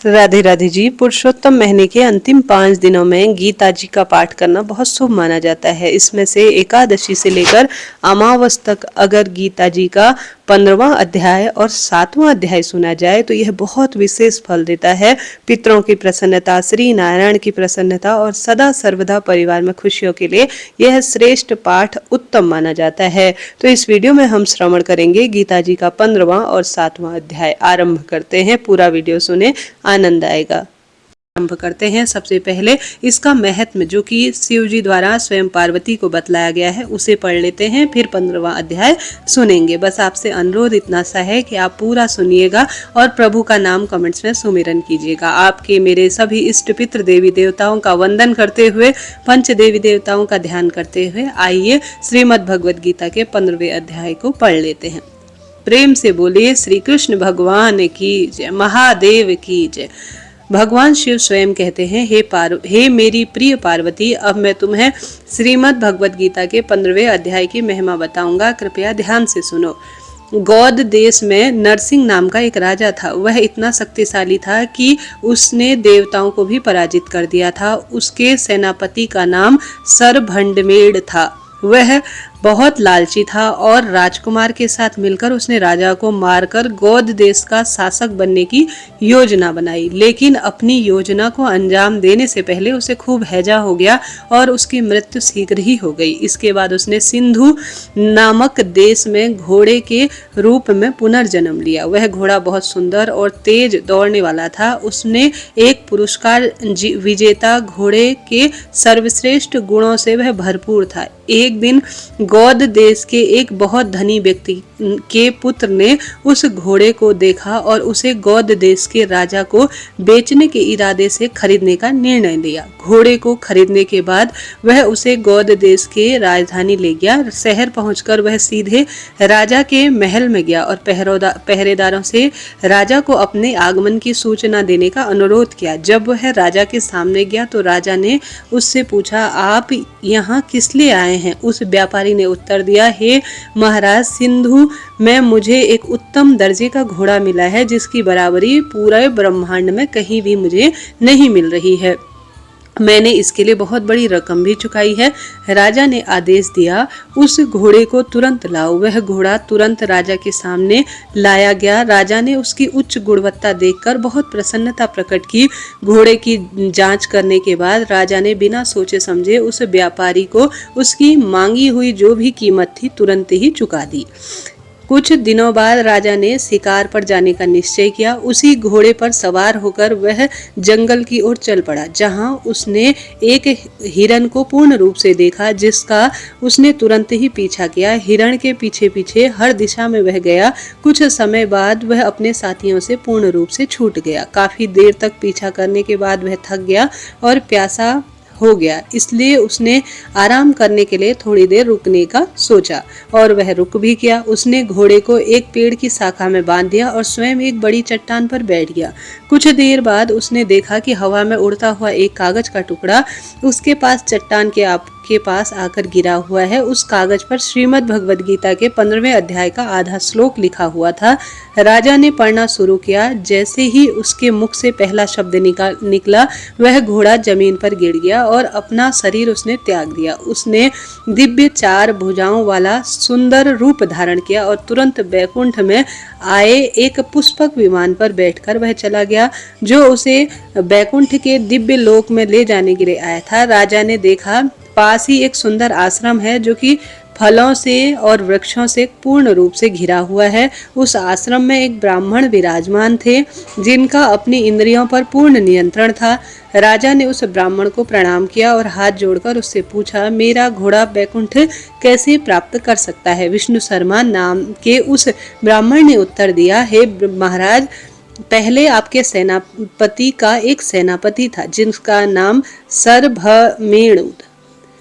राधे राधे जी। पुरुषोत्तम महीने के अंतिम 5 दिनों में गीता जी का पाठ करना बहुत शुभ माना जाता है। इसमें से एकादशी से लेकर अमावस तक अगर गीता जी का 15वां अध्याय और 7वां अध्याय सुना जाए तो यह बहुत विशेष फल देता है। पितरों की प्रसन्नता, श्री नारायण की प्रसन्नता और सदा सर्वदा परिवार में खुशियों के लिए यह श्रेष्ठ पाठ उत्तम माना जाता है। तो इस वीडियो में हम श्रवण करेंगे गीता जी का 15वां और 7वां अध्याय। आरंभ करते हैं, पूरा वीडियो सुने, आनंद आएगा। आरंभ करते हैं। सबसे पहले इसका महत्व जो कि शिव जी द्वारा स्वयं पार्वती को बतलाया गया है उसे पढ़ लेते हैं, फिर 15वां अध्याय सुनेंगे। बस आपसे अनुरोध इतना सा है कि आप पूरा सुनिएगा और प्रभु का नाम कमेंट्स में सुमिरन कीजिएगा। आपके मेरे सभी इष्ट पितृ देवी देवताओं का वंदन करते हुए, पंच देवी देवताओं का ध्यान करते हुए आइए श्रीमद् भगवद गीता के 15वें अध्याय को पढ़ लेते हैं। प्रेम से बोलिए श्री कृष्ण भगवान की जय, महादेव की जय। भगवान शिव स्वयं कहते हैं, हे मेरी प्रिय पार्वती, अब मैं तुम्हें श्रीमद् भगवद गीता के 15वें अध्याय की महिमा बताऊंगा, कृपया ध्यान से सुनो। गौध देश में नरसिंह नाम का एक राजा था। वह इतना शक्तिशाली था कि उसने देवताओं को भी पराजित कर दिया था। उसके सेनापति का नाम सरभंडमेड़ था। वह बहुत लालची था और राजकुमार के साथ मिलकर उसने राजा को मारकर गौध देश का शासक बनने की योजना बनाई। लेकिन अपनी योजना को अंजाम देने से पहले उसे खूब हैजा हो गया और उसकी मृत्यु शीघ्र ही हो गई। इसके बाद उसने सिंधु नामक देश में घोड़े के रूप में पुनर्जन्म लिया। वह घोड़ा बहुत सुंदर और तेज दौड़ने वाला था। उसने एक पुरस्कार विजेता घोड़े के सर्वश्रेष्ठ गुणों से वह भरपूर था। एक दिन गौध देश के एक बहुत धनी व्यक्ति के पुत्र ने उस घोड़े को देखा और उसे गौध देश के राजा को बेचने के इरादे से खरीदने का निर्णय लिया। घोड़े को खरीदने के बाद वह उसे गौध देश के राजधानी ले गया। शहर पहुंचकर वह सीधे राजा के महल में गया और पहरेदारों से राजा को अपने आगमन की सूचना देने का अनुरोध किया। जब वह राजा के सामने गया तो राजा ने उससे पूछा, आप यहाँ किस लिए आए हैं? उस व्यापारी ने उत्तर दिया, हे महाराज, सिंधु में मुझे एक उत्तम दर्जे का घोड़ा मिला है जिसकी बराबरी पूरे ब्रह्मांड में कहीं भी मुझे नहीं मिल रही है। मैंने इसके लिए बहुत बड़ी रकम भी चुकाई है। राजा ने आदेश दिया, उस घोड़े को तुरंत लाओ। वह घोड़ा तुरंत राजा के सामने लाया गया। राजा ने उसकी उच्च गुणवत्ता देखकर बहुत प्रसन्नता प्रकट की। घोड़े की जांच करने के बाद राजा ने बिना सोचे समझे उस व्यापारी को उसकी मांगी हुई जो भी कीमत थी तुरंत ही चुका दी। कुछ दिनों बाद राजा ने शिकार पर जाने का निश्चय किया। उसी घोड़े पर सवार होकर वह जंगल की ओर चल पड़ा, जहां उसने एक हिरण को पूर्ण रूप से देखा, जिसका उसने तुरंत ही पीछा किया। हिरण के पीछे पीछे हर दिशा में वह गया। कुछ समय बाद वह अपने साथियों से पूर्ण रूप से छूट गया। काफी देर तक पीछा करने के बाद वह थक गया और प्यासा हो गया, इसलिए उसने आराम करने के लिए थोड़ी देर रुकने का सोचा और वह रुक भी गया। उसने घोड़े को एक पेड़ की शाखा में बांध दिया और स्वयं एक बड़ी चट्टान पर बैठ गया। कुछ देर बाद उसने देखा कि हवा में उड़ता हुआ एक कागज का टुकड़ा उसके पास चट्टान के पास आकर गिरा हुआ है। उस कागज पर श्रीमद् भगवद गीता के 15वें अध्याय का आधा श्लोक लिखा हुआ था। राजा ने पढ़ना शुरू किया। जैसे ही उसके मुख से पहला शब्द निकला वह घोड़ा जमीन पर गिर गया और अपना शरीर उसने त्याग दिया। उसने दिव्य 4 भुजाओं वाला सुंदर रूप धारण किया और तुरंत बैकुंठ में आए एक पुष्पक विमान पर बैठकर वह चला गया, जो उसे बैकुंठ के दिव्य लोक में ले जाने के लिए आया था। राजा ने देखा पास ही एक सुंदर आश्रम है जो कि फलों से और वृक्षों से पूर्ण रूप से घिरा हुआ है। उस आश्रम में एक ब्राह्मण विराजमान थे जिनका अपनी इंद्रियों पर पूर्ण नियंत्रण था। राजा ने उस ब्राह्मण को प्रणाम किया और हाथ जोड़कर उससे पूछा, मेरा घोड़ा बैकुंठ कैसे प्राप्त कर सकता है? विष्णु शर्मा नाम के उस ब्राह्मण ने उत्तर दिया, हे महाराज, पहले आपके सेनापति का एक सेनापति था जिसका नाम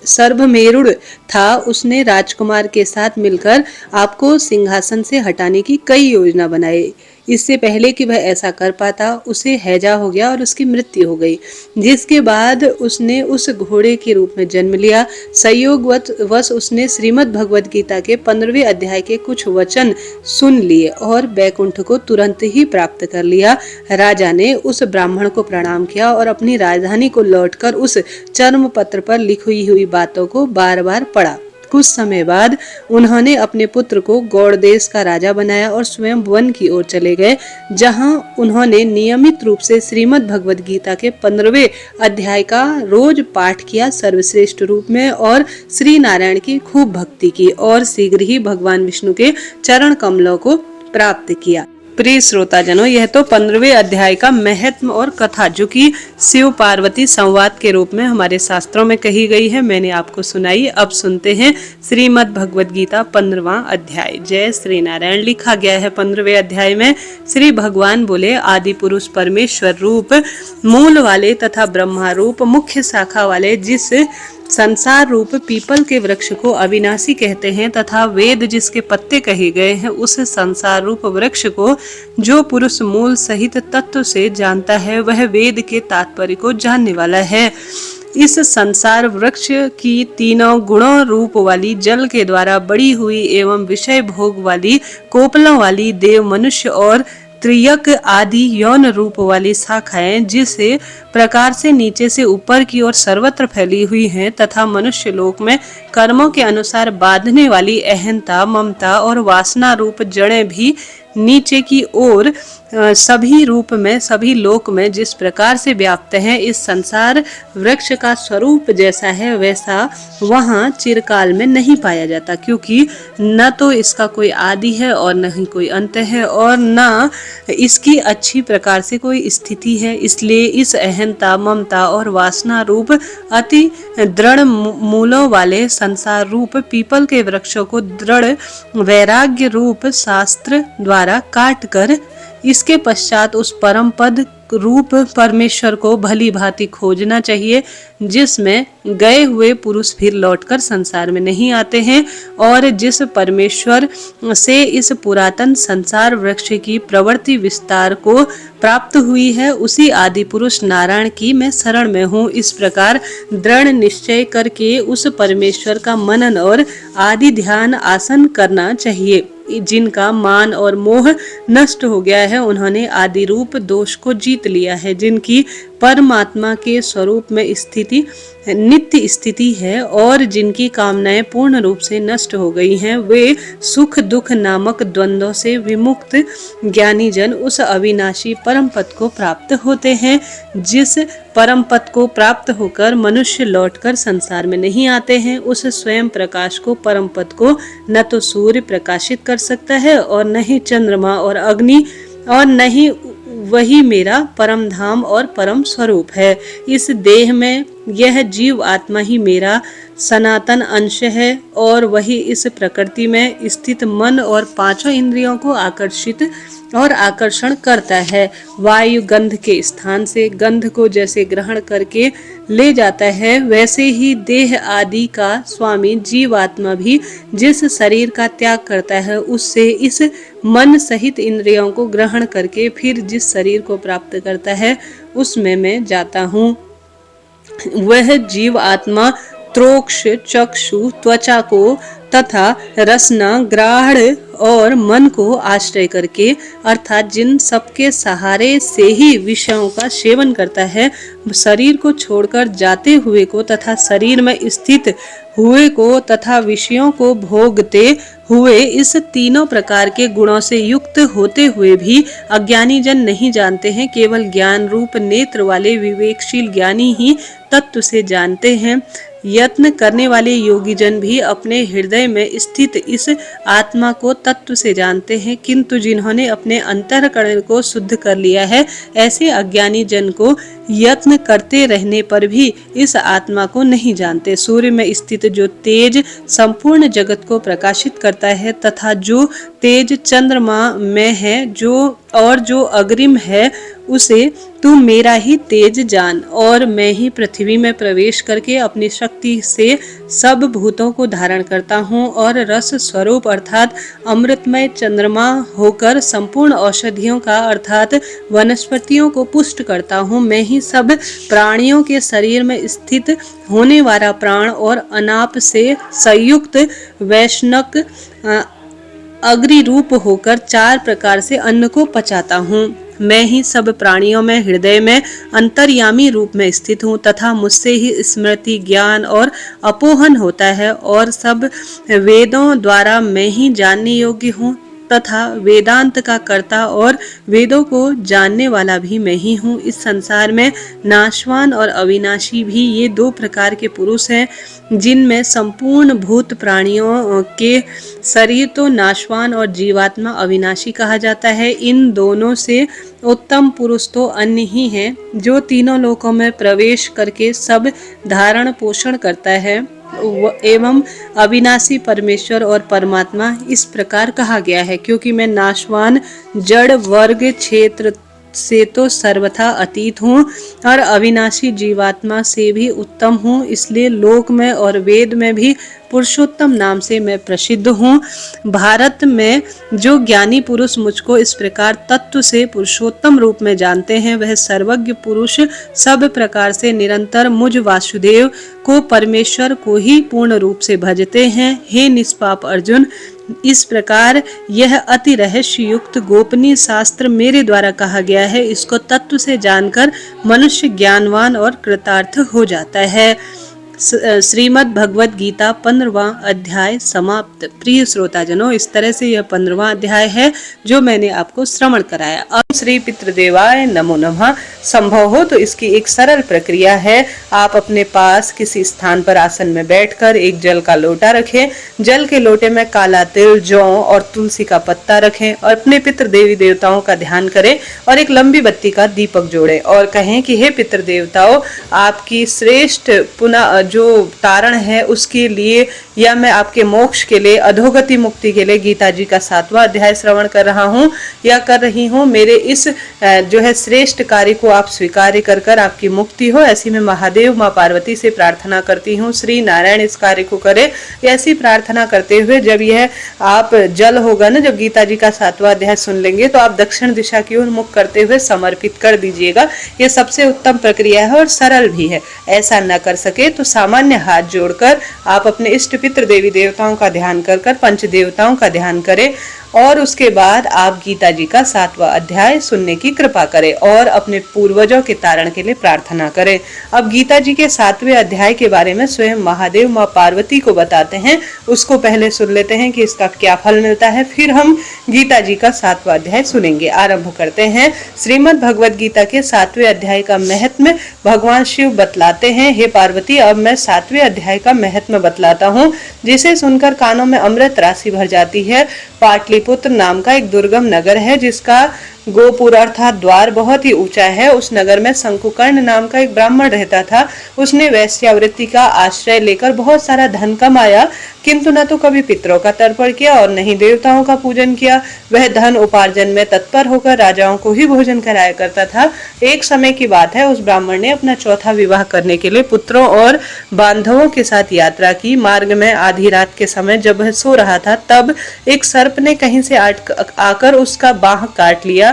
सर्वमेरुड़ था। उसने राजकुमार के साथ मिलकर आपको सिंहासन से हटाने की कई योजना बनाई। इससे पहले कि वह ऐसा कर पाता उसे हैजा हो गया और उसकी मृत्यु हो गई, जिसके बाद उसने उस घोड़े के रूप में जन्म लिया। संयोगवश उसने श्रीमद् भगवद गीता के 15वें अध्याय के कुछ वचन सुन लिए और बैकुंठ को तुरंत ही प्राप्त कर लिया। राजा ने उस ब्राह्मण को प्रणाम किया और अपनी राजधानी को लौटकर उस चर्म पत्र पर लिखी हुई बातों को बार बार पढ़ा। कुछ समय बाद उन्होंने अपने पुत्र को गौड़ देश का राजा बनाया और स्वयं वन की ओर चले गए, जहां उन्होंने नियमित रूप से श्रीमद् भगवद गीता के 15वें अध्याय का रोज पाठ किया सर्वश्रेष्ठ रूप में और श्री नारायण की खूब भक्ति की और शीघ्र ही भगवान विष्णु के चरण कमलों को प्राप्त किया। प्रिय श्रोताजनों, यह तो 15वें अध्याय का महत्व और कथा जो कि शिव पार्वती संवाद के रूप में हमारे शास्त्रों में कही गई है, मैंने आपको सुनाई। अब सुनते हैं श्रीमद् भगवद गीता 15वां अध्याय। जय श्री नारायण। लिखा गया है 15वें अध्याय में, श्री भगवान बोले, आदि पुरुष परमेश्वर रूप मूल वाले तथा ब्रह्मा रूप मुख्य शाखा वाले जिस संसार रूप पीपल के वृक्ष को अविनाशी कहते हैं तथा वेद जिसके पत्ते कहे गए हैं, उस संसार रूप वृक्ष को जो पुरुष मूल सहित तत्व से जानता है वह वेद के तात्पर्य को जानने वाला है। इस संसार वृक्ष की तीनों गुणों रूप वाली जल के द्वारा बड़ी हुई एवं विषय भोग वाली कोपलों वाली देव मनुष्य और त्रियक आदि यौन रूप वाली शाखाएं जिस प्रकार से नीचे से ऊपर की ओर सर्वत्र फैली हुई हैं तथा मनुष्य लोक में कर्मों के अनुसार बांधने वाली अहंता, ममता और वासना रूप जड़ें भी नीचे की ओर सभी रूप में सभी लोक में जिस प्रकार से व्याप्त है, इस संसार वृक्ष का स्वरूप जैसा है वैसा वहाँ चिरकाल में नहीं पाया जाता, क्योंकि न तो इसका कोई आदि है और न ही कोई अंत है और न इसकी अच्छी प्रकार से कोई स्थिति है। इसलिए इस अहंता, ममता और वासना रूप अति दृढ़ मूलों वाले संसार रूप पीपल के वृक्षों को दृढ़ वैराग्य रूप शास्त्र द्वारा काट कर इसके पश्चात उस परम पद रूप परमेश्वर को भली भांति खोजना चाहिए, जिसमें गए हुए पुरुष फिर लौटकर संसार में नहीं आते हैं और जिस परमेश्वर से इस पुरातन संसार वृक्ष की प्रवृत्ति विस्तार को प्राप्त हुई है, उसी आदि पुरुष नारायण की मैं शरण में हूँ। इस प्रकार दृढ़ निश्चय करके उस परमेश्वर का मनन और आदि ध्यान आसन करना चाहिए। जिनका मान और मोह नष्ट हो गया है, उन्होंने आदि रूप दोष को जीत लिया है। जिनकी परमात्मा के स्वरूप में स्थिति नित्य स्थिति है और जिनकी कामनाएं पूर्ण रूप से नष्ट हो गई हैं, वे सुख दुख नामक द्वंद्वों से विमुक्त ज्ञानी जन उस अविनाशी परम पद को प्राप्त होते हैं। जिस परम पद को प्राप्त होकर मनुष्य लौटकर संसार में नहीं आते हैं, उस स्वयं प्रकाश को परम पद को न तो सूर्य प्रकाशित कर सकता है और न ही चंद्रमा और अग्नि और न ही वही मेरा परम धाम और परम स्वरूप है। इस देह में यह जीव आत्मा ही मेरा सनातन अंश है और वही इस प्रकृति में स्थित मन और पांचों इंद्रियों को आकर्षित और आकर्षण करता है। वायु गंध के स्थान से गंध को जैसे ग्रहण करके ले जाता है, वैसे ही देह आदि का स्वामी जीवात्मा भी जिस शरीर का त्याग करता है, उससे इस मन सहित इंद्रियों को ग्रहण करके फिर जिस शरीर को प्राप्त करता है, उसमें मैं जाता हूँ। वह जीव आत्मा त्रोक्ष, चक्षु, त्वचा को तथा रसना, ग्राह्य और मन को आश्रय करके अर्थात जिन सबके सहारे से ही विषयों का सेवन करता है, शरीर को छोड़कर जाते हुए को तथा शरीर में स्थित हुए को तथा विषयों को भोगते हुए इस तीनों प्रकार के गुणों से युक्त होते हुए भी अज्ञानी जन नहीं जानते हैं। केवल ज्ञान रूप नेत्र वाले विवेकशील ज्ञानी ही तत्व से जानते हैं। यत्न करने वाले योगी जन भी अपने हृदय में स्थित इस आत्मा को तत्व से जानते हैं, किंतु जिन्होंने अपने अंतःकरण को शुद्ध कर लिया है, ऐसे अज्ञानी जन को यत्न करते रहने पर भी इस आत्मा को नहीं जानते। सूर्य में स्थित जो तेज संपूर्ण जगत को प्रकाशित करता है तथा जो तेज चंद्रमा में है, जो अग्रिम है उसे तू मेरा ही तेज जान। और मैं ही पृथ्वी में प्रवेश करके अपनी शक्ति से सब भूतों को धारण करता हूँ और रस स्वरूप अर्थात अमृतमय चंद्रमा होकर संपूर्ण औषधियों का अर्थात वनस्पतियों को पुष्ट करता हूँ। मैं ही सब प्राणियों के शरीर में स्थित होने वाला प्राण और अनाप से संयुक्त वैष्णक अग्नि रूप होकर 4 प्रकार से अन्न को पचाता हूँ। मैं ही सब प्राणियों में हृदय में अंतर्यामी रूप में स्थित हूँ तथा मुझसे ही स्मृति, ज्ञान और अपोहन होता है और सब वेदों द्वारा मैं ही जानने योग्य हूँ तथा वेदांत का कर्ता और वेदों को जानने वाला भी मैं ही हूँ। इस संसार में नाशवान और अविनाशी भी ये 2 प्रकार के पुरुष हैं, जिनमें संपूर्ण भूत प्राणियों के शरीर तो नाशवान और जीवात्मा अविनाशी कहा जाता है। इन दोनों से उत्तम पुरुष तो अन्य ही है, जो तीनों लोकों में प्रवेश करके सब धारण पोषण करता है। एवं अविनाशी परमेश्वर और परमात्मा इस प्रकार कहा गया है, क्योंकि मैं नाशवान जड़ वर्ग क्षेत्र से तो सर्वथा अतीत हूँ और अविनाशी जीवात्मा से भी उत्तम हूँ, इसलिए लोक में और वेद में भी पुरुषोत्तम नाम से मैं प्रसिद्ध हूँ। भारत में जो ज्ञानी पुरुष मुझको इस प्रकार तत्व से पुरुषोत्तम रूप में जानते हैं, वह सर्वज्ञ पुरुष सब प्रकार से निरंतर मुझ वासुदेव को, परमेश्वर को ही पूर्ण रूप से भजते हैं। हे निष्पाप अर्जुन, इस प्रकार यह अति रहस्य युक्त गोपनीय शास्त्र मेरे द्वारा कहा गया है। इसको तत्व से जानकर मनुष्य ज्ञानवान और कृतार्थ हो जाता है। श्रीमद् भगवद गीता 15वां अध्याय समाप्त। प्रिय श्रोताजनों, इस तरह से यह 15वां अध्याय है जो मैंने आपको श्रवण कराया। अब श्री पितृदेवाय नमो नमः। संभव हो तो इसकी एक सरल प्रक्रिया है। आप अपने पास किसी स्थान पर आसन में बैठकर एक जल का लोटा रखें। जल के लोटे में काला तिल, जौ और तुलसी का पत्ता रखें और अपने पितृ देवी देवताओं का ध्यान करें और एक लंबी बत्ती का दीपक जोड़ें और कहें कि हे पितृ देवताओं, आपकी श्रेष्ठ पुनः जो तारण है उसके लिए या मैं आपके मोक्ष के लिए, अधोगति मुक्ति के लिए गीता जी का 7वां अध्याय श्रवण कर रहा हूँ या कर रही हूँ। मेरे इस जो है श्रेष्ठ कार्य को आप स्वीकार कर कर आपकी मुक्ति हो, ऐसी मैं महादेव माँ पार्वती से प्रार्थना करती हूँ। श्री नारायण इस कार्य को करे, ऐसी प्रार्थना करते हुए जब यह आप जल होगा ना, जब गीता जी का 7वां अध्याय सुन लेंगे तो आप दक्षिण दिशा की ओर मुख करते हुए समर्पित कर दीजिएगा। यह सबसे उत्तम प्रक्रिया है और सरल भी है। ऐसा न कर सके तो सामान्य हाथ जोड़कर आप अपने इष्ट पितृ देवी देवताओं का ध्यान कर कर पंच देवताओं का ध्यान करें और उसके बाद आप गीता जी का 7वां अध्याय सुनने की कृपा करें और अपने पूर्वजों के तारण के लिए प्रार्थना करें। अब गीता जी के 7वें अध्याय के बारे में स्वयं महादेव माँ पार्वती को बताते हैं, उसको पहले सुन लेते हैं कि इसका क्या फल मिलता है, फिर हम गीता जी का 7वां अध्याय सुनेंगे। आरंभ करते हैं। श्रीमद् भगवद गीता के 7वें अध्याय का महत्व भगवान शिव बतलाते हैं। हे पार्वती, अब मैं 7वें अध्याय का महत्व बतलाता हूँ, जिसे सुनकर कानों में अमृत राशि भर जाती है। पाटलिपुत्र नाम का एक दुर्गम नगर है, जिसका गोपुर अर्थात द्वार बहुत ही ऊंचा है। उस नगर में शंकुकर्ण नाम का एक ब्राह्मण रहता था। उसने वैश्यावृत्ति का आश्रय लेकर बहुत सारा धन कमाया, किंतु न तो कभी पितरों का तर्पण किया और न ही देवताओं का पूजन किया। वह धन उपार्जन में तत्पर होकर राजाओं को ही भोजन कराया करता था। एक समय की बात है, उस ब्राह्मण ने अपना चौथा विवाह करने के लिए पुत्रों और बांधवों के साथ यात्रा की। मार्ग में आधी रात के समय जब वह सो रहा था, तब एक सर्प ने कहीं से आकर उसका बाह काट लिया।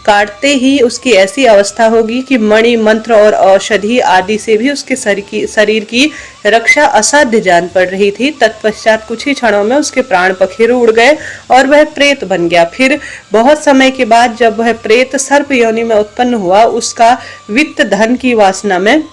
काटते ही उसकी ऐसी अवस्था होगी कि मणि, मंत्र और औषधि आदि से भी उसके शरीर की रक्षा असाध्य जान पड़ रही थी। तत्पश्चात कुछ ही क्षणों में उसके प्राण पखेरु उड़ गए और वह प्रेत बन गया। फिर बहुत समय के बाद जब वह प्रेत सर्प योनि में उत्पन्न हुआ, उसका वित्त धन की वासना में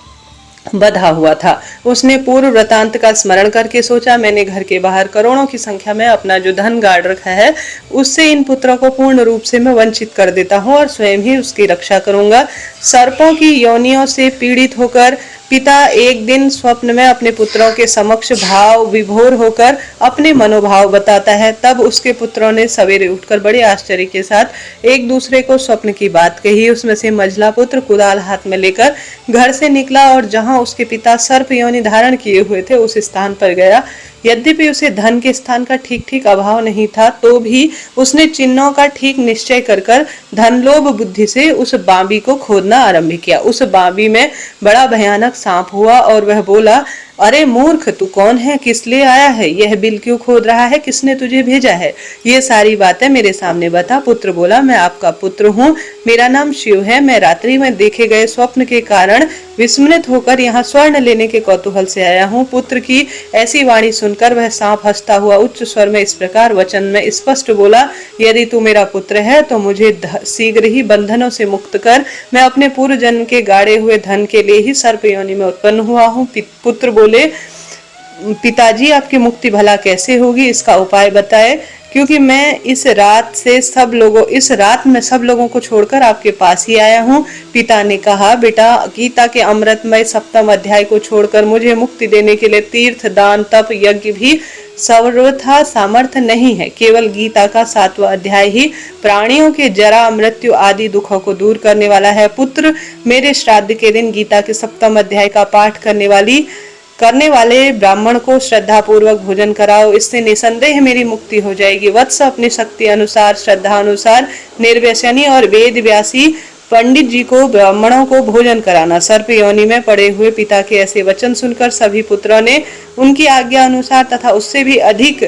बधा हुआ था। उसने पूर्व वृतांत का स्मरण करके सोचा, मैंने घर के बाहर करोड़ों की संख्या में अपना जो धन गाड़ रखा है, उससे इन पुत्रों को पूर्ण रूप से मैं वंचित कर देता हूँ और स्वयं ही उसकी रक्षा करूंगा। सर्पों की योनियों से पीड़ित होकर पिता एक दिन स्वप्न में अपने पुत्रों के समक्ष भाव विभोर होकर अपने मनोभाव बताता है। तब उसके पुत्रों ने सवेरे उठकर बड़े आश्चर्य के साथ एक दूसरे को स्वप्न की बात कही। उसमें से मझला पुत्र कुदाल हाथ में लेकर घर से निकला और जहां उसके पिता सर्प योनि धारण किए हुए थे, उस स्थान पर गया। यद्यपि उसे धन के स्थान का ठीक ठीक अभाव नहीं था, तो भी उसने चिन्हों का ठीक निश्चय कर धनलोभ बुद्धि से उस बांबी को खोदना आरंभ किया। उस बांबी में बड़ा भयानक सांप हुआ और वह बोला, अरे मूर्ख, तू कौन है, किस लिए आया है, यह बिल क्यों खोद रहा है, किसने तुझे भेजा है, ये सारी बातें मेरे सामने बता। पुत्र बोला, मैं आपका पुत्र हूँ, मेरा नाम शिव है। मैं रात्रि में देखे गए स्वप्न के कारण विस्मित होकर यहाँ स्वर्ण लेने के कौतूहल से आया हूँ। पुत्र की ऐसी वाणी सुनकर वह सांप हंसता हुआ उच्च स्वर में इस प्रकार वचन में स्पष्ट बोला, यदि तू मेरा पुत्र है तो मुझे शीघ्र ही बंधनों से मुक्त कर। मैं अपने पूर्व जन्म के गाड़े हुए धन के लिए ही सर्प योनि में उत्पन्न हुआ हूँ। पुत्र बोले, पिताजी, आपकी मुक्ति भला कैसे होगी, इसका उपाय बताए, क्योंकि मैं इस रात में सब लोगों को छोड़कर आपके पास ही आया हूँ। पिता ने कहा, बेटा, गीता के अमृतमय 7वें अध्याय को छोड़कर मुझे मुक्ति देने के लिए तीर्थ, दान, तप, यज्ञ भी सर्वथा सामर्थ्य नहीं है। केवल गीता का 7वां अध्याय ही प्राणियों के जरा, मृत्यु आदि दुखों को दूर करने वाला है। पुत्र, मेरे श्राद्ध के दिन गीता के 7वें अध्याय का पाठ करने वाले ब्राह्मण को श्रद्धा पूर्वक भोजन कराओ, इससे निसंदेह मेरी मुक्ति हो जाएगी। वत्स, अपनी शक्ति अनुसार, श्रद्धा अनुसार निर्व्यसनी और वेद व्यासी पंडित जी को, ब्राह्मणों को भोजन कराना। सर्प योनि में पड़े हुए पिता के ऐसे वचन सुनकर सभी पुत्रों ने उनकी आज्ञा अनुसार तथा उससे भी अधिक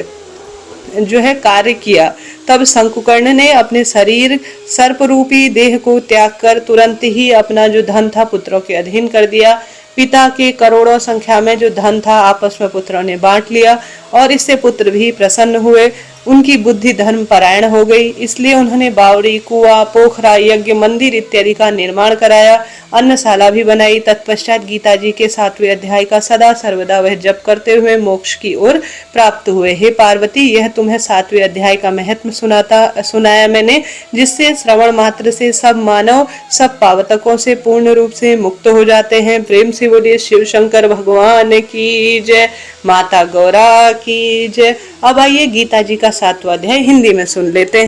कार्य किया। तब शंकुकर्ण ने अपने शरीर सर्प रूपी देह को त्याग कर तुरंत ही अपना जो धन था पुत्रों के अधीन कर दिया। पिता के करोड़ों संख्या में जो धन था आपस में पुत्रों ने बांट लिया और इससे पुत्र भी प्रसन्न हुए। उनकी बुद्धि धर्म परायण हो गई, इसलिए उन्होंने बावड़ी, कुआं, पोखरा, यज्ञ, मंदिर इत्यादि का निर्माण कराया, अन्नशाला भी बनाई। तत्पश्चात गीता जी के 7वें अध्याय का सदा सर्वदा वह जप करते हुए मोक्ष की ओर प्राप्त हुए। हे पार्वती, यह तुम्हें 7वें अध्याय का महत्व सुनाया मैंने, जिससे श्रवण मात्र से सब मानव सब पावतकों से पूर्ण रूप से मुक्त हो जाते हैं। प्रेम से बोलिए शिव शंकर भगवान की जय, माता गौरा की जय। अब आइए गीता जी का 7वां अध्याय हिंदी में सुन लेते हैं।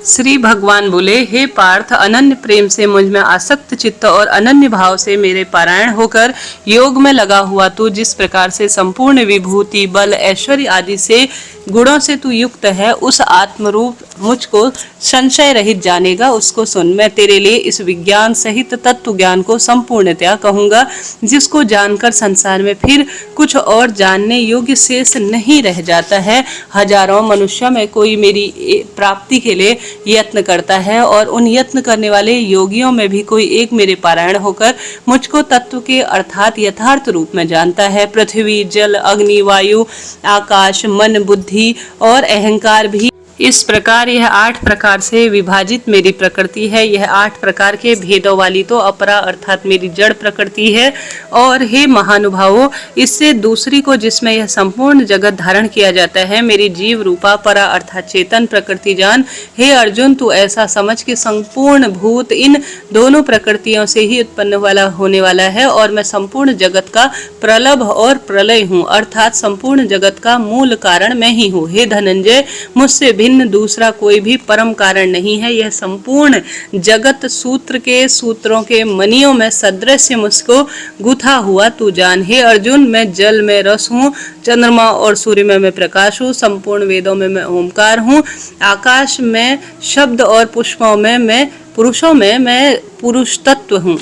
श्री भगवान बोले, हे पार्थ, अनन्य प्रेम से मुझ में आसक्त चित्त और अनन्य भाव से मेरे पारायण होकर योग में लगा हुआ तू जिस प्रकार से संपूर्ण विभूति, बल, ऐश्वर्य आदि से गुणों से तू युक्त है, उस आत्मरूप मुझको संशय रहित जानेगा, उसको सुन। मैं तेरे लिए इस विज्ञान सहित तत्व ज्ञान को संपूर्णतया कहूंगा, जिसको जानकर संसार में फिर कुछ और जानने योग्य शेष नहीं रह जाता है। हजारों मनुष्यों में कोई मेरी प्राप्ति के लिए यत्न करता है और उन यत्न करने वाले योगियों में भी कोई एक मेरे पारायण होकर मुझको तत्व के अर्थात यथार्थ रूप में जानता है। पृथ्वी, जल, अग्नि, वायु, आकाश, मन, बुद्धि और अहंकार भी इस प्रकार यह 8 प्रकार से विभाजित मेरी प्रकृति है। यह 8 प्रकार के भेदों वाली तो अपरा अर्थात मेरी जड़ प्रकृति है। और हे महानुभावों, इससे दूसरी को जिसमें यह संपूर्ण जगत धारण किया जाता है, मेरी जीव रूपा परा अर्थात चेतन प्रकृति जान। हे अर्जुन, तू ऐसा समझ कि संपूर्ण भूत इन दोनों प्रकृतियों से ही उत्पन्न होने वाला है और मैं संपूर्ण जगत का प्रलभ और प्रलय हूँ, अर्थात संपूर्ण जगत का मूल कारण मैं ही हूँ। हे धनंजय, मुझसे भिन्न दूसरा कोई भी परम कारण नहीं है। यह संपूर्ण जगत सूत्र के सूत्रों के मणियों में सदृश्य मुझको गुथा हुआ तू जान। हे अर्जुन, मैं जल में रस हूँ, चंद्रमा और सूर्य में मैं प्रकाश हूँ, संपूर्ण वेदों में मैं ओंकार हूँ, आकाश में शब्द और पुष्पों में मैं पुरुषों में मैं पुरुष तत्व हूँ।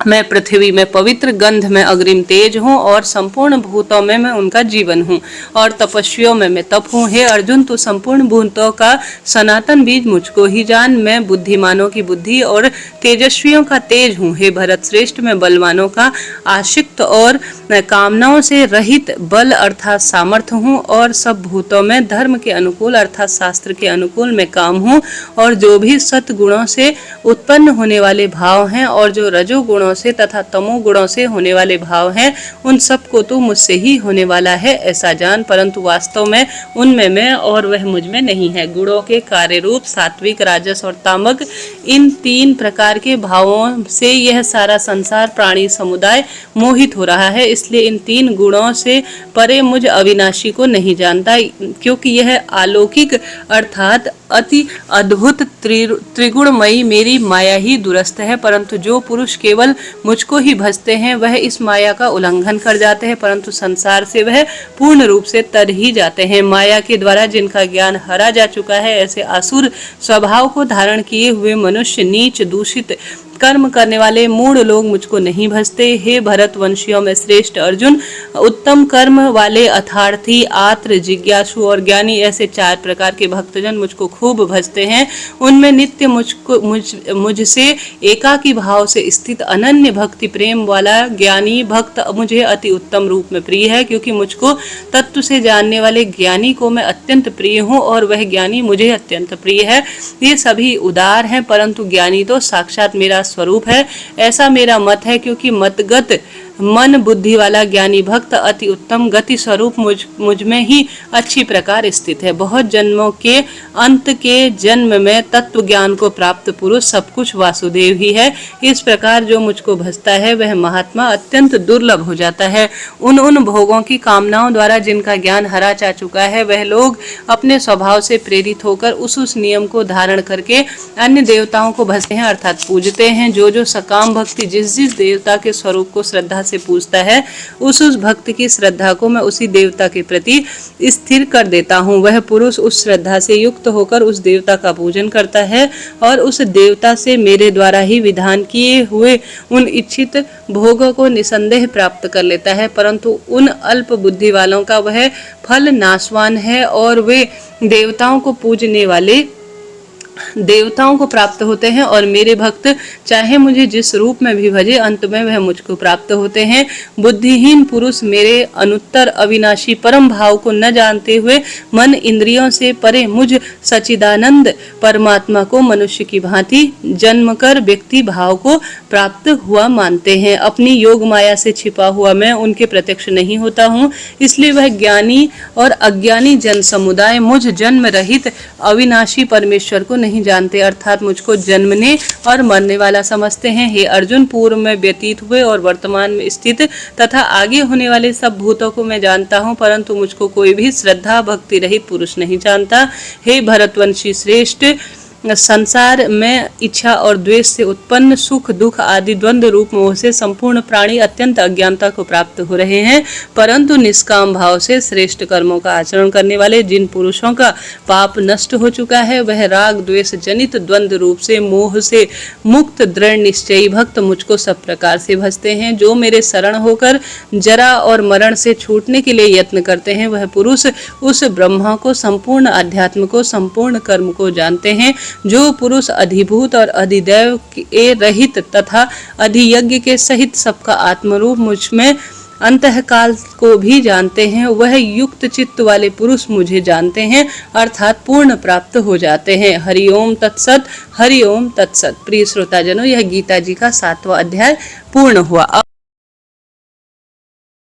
मैं पृथ्वी में पवित्र, गंध में अग्रिम तेज हूँ और संपूर्ण भूतों में मैं उनका जीवन हूँ और तपस्वियों में मैं तप हूँ। हे अर्जुन, तू संपूर्ण भूतों का सनातन बीज मुझको ही जान। मैं बुद्धिमानों की बुद्धि और तेजस्वियों का तेज हूँ। हे भरत श्रेष्ठ, मैं बलवानों का आशिक्त और कामनाओं से रहित बल अर्थात सामर्थ्य हूँ और सब भूतों में धर्म के अनुकूल अर्थात शास्त्र के अनुकूल मैं काम हूँ। और जो भी सत्गुणों से उत्पन्न होने वाले भाव हैं और जो रजोगुणों से तथा तमो गुणों से होने वाले भाव हैं, उन सब को तो मुझसे ही होने वाला है ऐसा जान। परंतु वास्तव में उनमें मैं और वह मुझ में नहीं है। गुणों के कार्य रूप सात्विक, राजस और तामक, इन 3 प्रकार के भावों से यह सारा संसार प्राणी समुदाय मोहित हो रहा है। इसलिए इन 3 गुणों से परे मुझ अविनाशी को नहीं जानता, क्योंकि यह अलौकिक अर्थात अति अद्भुत त्रिगुणमयी मेरी माया ही दुरस्त है, परंतु जो पुरुष केवल मुझको ही भजते हैं वह इस माया का उल्लंघन कर जाते हैं, परंतु संसार से वह पूर्ण रूप से तर ही जाते हैं। माया के द्वारा जिनका ज्ञान हरा जा चुका है, ऐसे आसुर स्वभाव को धारण किए हुए मनुष्य, नीच दूषित कर्म करने वाले मूढ़ लोग मुझको नहीं भजते। हे भरत वंशियों में श्रेष्ठ अर्जुन, उत्तम कर्म वाले अर्थार्थी, आत्र, जिज्ञासु और ज्ञानी, ऐसे 4 प्रकार के भक्तजन मुझको खूब भजते हैं। उनमें नित्य मुझसे एकाकी भाव से स्थित अनन्य भक्ति प्रेम वाला ज्ञानी भक्त मुझे अति उत्तम रूप में प्रिय है, क्योंकि मुझको तत्व से जानने वाले ज्ञानी को मैं अत्यंत प्रिय हूँ और वह ज्ञानी मुझे अत्यंत प्रिय है। ये सभी उदार हैं, परंतु ज्ञानी तो साक्षात मेरा स्वरूप है, ऐसा मेरा मत है, क्योंकि मतगत मन बुद्धि वाला ज्ञानी भक्त अति उत्तम गति स्वरूप मुझ में ही अच्छी प्रकार स्थित है। बहुत जन्मों के अंत के जन्म में तत्व ज्ञान को प्राप्त पुरुष सब कुछ वासुदेव ही है। इस प्रकार जो मुझको भजता है वह महात्मा अत्यंत दुर्लभ हो जाता है। उन भोगों की कामनाओं द्वारा जिनका ज्ञान हरा जा चुका है, वह लोग अपने स्वभाव से प्रेरित होकर उस नियम को धारण करके अन्य देवताओं को भजते हैं, अर्थात पूजते हैं। जो सकाम भक्ति जिस देवता के स्वरूप को श्रद्धा से पूजता है, उस भक्त की श्रद्धा को मैं उसी देवता के प्रति स्थिर कर देता हूँ। वह पुरुष उस श्रद्धा से युक्त होकर उस देवता का पूजन करता है और उस देवता से मेरे द्वारा ही विधान किए हुए उन इच्छित भोगों को निसंदेह प्राप्त कर लेता है, परंतु उन अल्प बुद्धि वालों का वह फल नाशवान है और वे देवताओं को पूजने वाले देवताओं को प्राप्त होते हैं, और मेरे भक्त चाहे मुझे जिस रूप में भी भजे, अंत में वह मुझको प्राप्त होते हैं। बुद्धिहीन पुरुष मेरे अनुत्तर अविनाशी परम भाव को न जानते हुए मन इंद्रियों से परे मुझ सच्चिदानंद परमात्मा को मनुष्य की भांति जन्मकर व्यक्ति भाव को प्राप्त हुआ मानते हैं। अपनी योग माया से छिपा हुआ मैं उनके प्रत्यक्ष नहीं होता हूँ, इसलिए वह ज्ञानी और अज्ञानी जन समुदाय मुझ जन्म रहित अविनाशी परमेश्वर को नहीं जानते, अर्थात मुझको जन्मने और मरने वाला समझते हैं। हे अर्जुन, पूर्व में व्यतीत हुए और वर्तमान में स्थित तथा आगे होने वाले सब भूतों को मैं जानता हूँ, परंतु मुझको कोई भी श्रद्धा भक्ति रहित पुरुष नहीं जानता। हे भरतवंशी श्रेष्ठ, संसार में इच्छा और द्वेष से उत्पन्न सुख दुख आदि द्वंद्व रूप मोह से संपूर्ण प्राणी अत्यंत अज्ञानता को प्राप्त हो रहे हैं, परंतु निष्काम भाव से श्रेष्ठ कर्मों का आचरण करने वाले जिन पुरुषों का पाप नष्ट हो चुका है, वह राग द्वेष जनित द्वंद्व रूप से मोह से मुक्त दृढ़ निश्चयी भक्त मुझको सब प्रकार से भजते हैं। जो मेरे शरण होकर जरा और मरण से छूटने के लिए यत्न करते हैं, वह पुरुष उस ब्रह्मा को, संपूर्ण अध्यात्म को, संपूर्ण कर्म को जानते हैं। जो पुरुष अधिभूत और अधिदैव के रहित तथा अधियज्ञ के सहित सबका आत्मरूप मुझ में अंतःकाल को भी जानते हैं, वह युक्त चित्त वाले पुरुष मुझे जानते हैं, अर्थात पूर्ण प्राप्त हो जाते हैं। हरिओम तत्सत, हरिओम तत्सत। प्रिय श्रोताजनों, यह गीता जी का 7वां अध्याय पूर्ण हुआ।